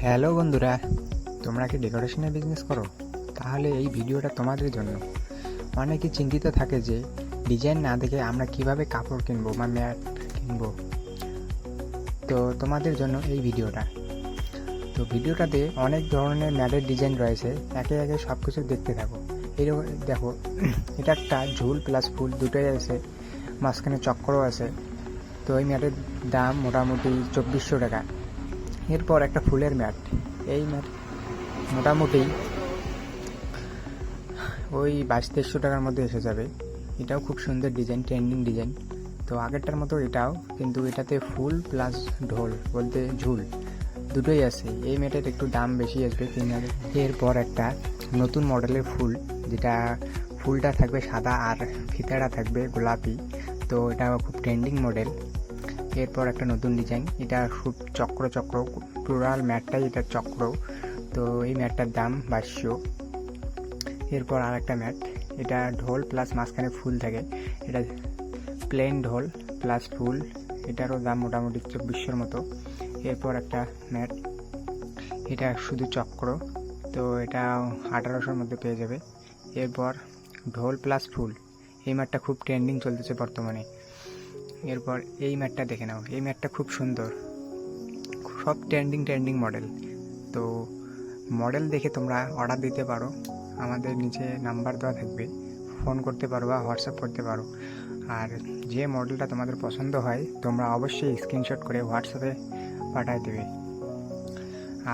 Hello বন্ধুরা, তোমরা কি ডেকোরেশনের বিজনেস করো? তাহলে এই ভিডিওটা তোমাদের জন্য। অনেকে চিন্তিত থাকে যে ডিজাইন না দেখে আমরা কিভাবে কাপড় কিনবো বা ম্যাট কিনবো। তো তোমাদের জন্য এই ভিডিওটা। তো ভিডিওটাতে অনেক ধরনের ম্যাটের ডিজাইন রয়েছে, একে একে সব কিছু দেখতে থাকো। এইরকম দেখো, এটা একটা ঝুল প্লাস ফুল দুটোই আছে, মাঝখানে চক্রও আছে। তো এই ম্যাটের দাম মোটামুটি 2400 টাকা। এরপর একটা ফুলের ম্যাট, এই ম্যাট মোটামুটি ওই 2200 টাকার মধ্যে এসে যাবে। এটাও খুব সুন্দর ডিজাইন, ট্রেন্ডিং ডিজাইন। তো আগেরটার মতো এটাও, কিন্তু এটাতে ফুল প্লাস ঢোল বলতে ঝুল দুটোই আছে। এই ম্যাটের একটু দাম বেশি আসবে 3000। এরপর একটা নতুন মডেলের ফুল, যেটা ফুলটা থাকবে সাদা আর ফিতাটা থাকবে গোলাপি। তো এটা খুব ট্রেন্ডিং মডেল। এরপর একটা নতুন ডিজাইন, এটা খুব চক্র টোটাল ম্যাটটাই এটা চক্র। তো এই ম্যাটটার দাম 2200। এরপর আর একটা ম্যাট, এটা ঢোল প্লাস মাঝখানে ফুল থাকে, এটা প্লেন ঢোল প্লাস ফুল, এটারও দাম মোটামুটি 2400-র মতো। এরপর একটা ম্যাট, এটা শুধু চক্র, তো এটা 1800-র মধ্যে পেয়ে যাবে। এরপর ঢোল প্লাস ফুল, এই ম্যাটটা খুব ট্রেন্ডিং চলতেছে বর্তমানে। এরপর এই ম্যাটটা দেখে নাও, এই ম্যাটটা খুব সুন্দর, সব ট্রেন্ডিং মডেল। তো মডেল দেখে তোমরা অর্ডার দিতে পারো, আমাদের নিচে নাম্বার দেওয়া থাকবে, ফোন করতে পারো বা হোয়াটসঅ্যাপ করতে পারো। আর যে মডেলটা তোমাদের পছন্দ হয় তোমরা অবশ্যই স্ক্রিনশট করে হোয়াটসঅ্যাপে পাঠিয়ে দেবে।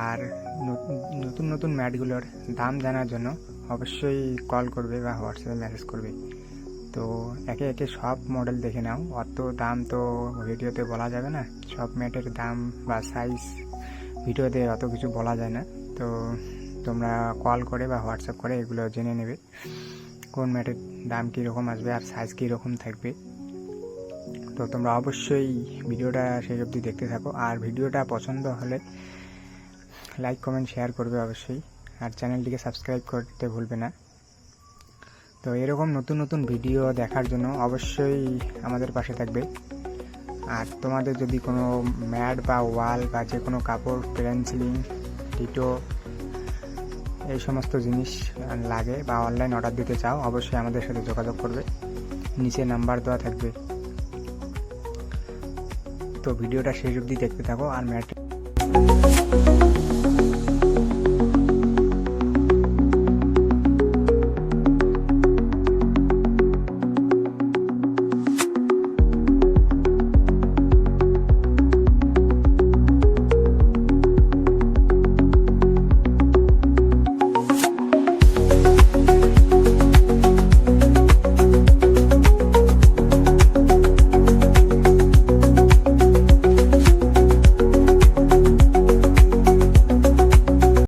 আর নতুন ম্যাটগুলোর দাম জানার জন্য অবশ্যই কল করবে বা হোয়াটসঅ্যাপে মেসেজ করবে। তো একে একে সব মডেল দেখে নাও, অত দাম তো ভিডিওতে বলা যাবে না, সব ম্যাটের দাম বা সাইজ ভিডিওতে অত কিছু বলা যায় না। তো তোমরা কল করে বা হোয়াটসঅ্যাপ করে এগুলো জেনে নেবে কোন ম্যাটের দাম কীরকম আসবে আর সাইজ কীরকম থাকবে। তো তোমরা অবশ্যই ভিডিওটা শেষ অবধি দেখতে থাকো, আর ভিডিওটা পছন্দ হলে লাইক কমেন্ট শেয়ার করবে অবশ্যই, আর চ্যানেলটিকে সাবস্ক্রাইব করতে ভুলবে না। তো এরকম নতুন ভিডিও দেখার জন্য অবশ্যই আমাদের পাশে থাকবে। আর তোমাদের যদি কোনো ম্যাট বা ওয়াল বা যে কোনো কাপড়, প্লেন সিলিং, টিটো, এই সমস্ত জিনিস লাগে বা অনলাইন অর্ডার দিতে চাও, অবশ্যই আমাদের সাথে যোগাযোগ করবে, নিচে নাম্বার দেওয়া থাকবে। তো ভিডিওটা শেষ অবধি দেখতে থাকো। আর ম্যাট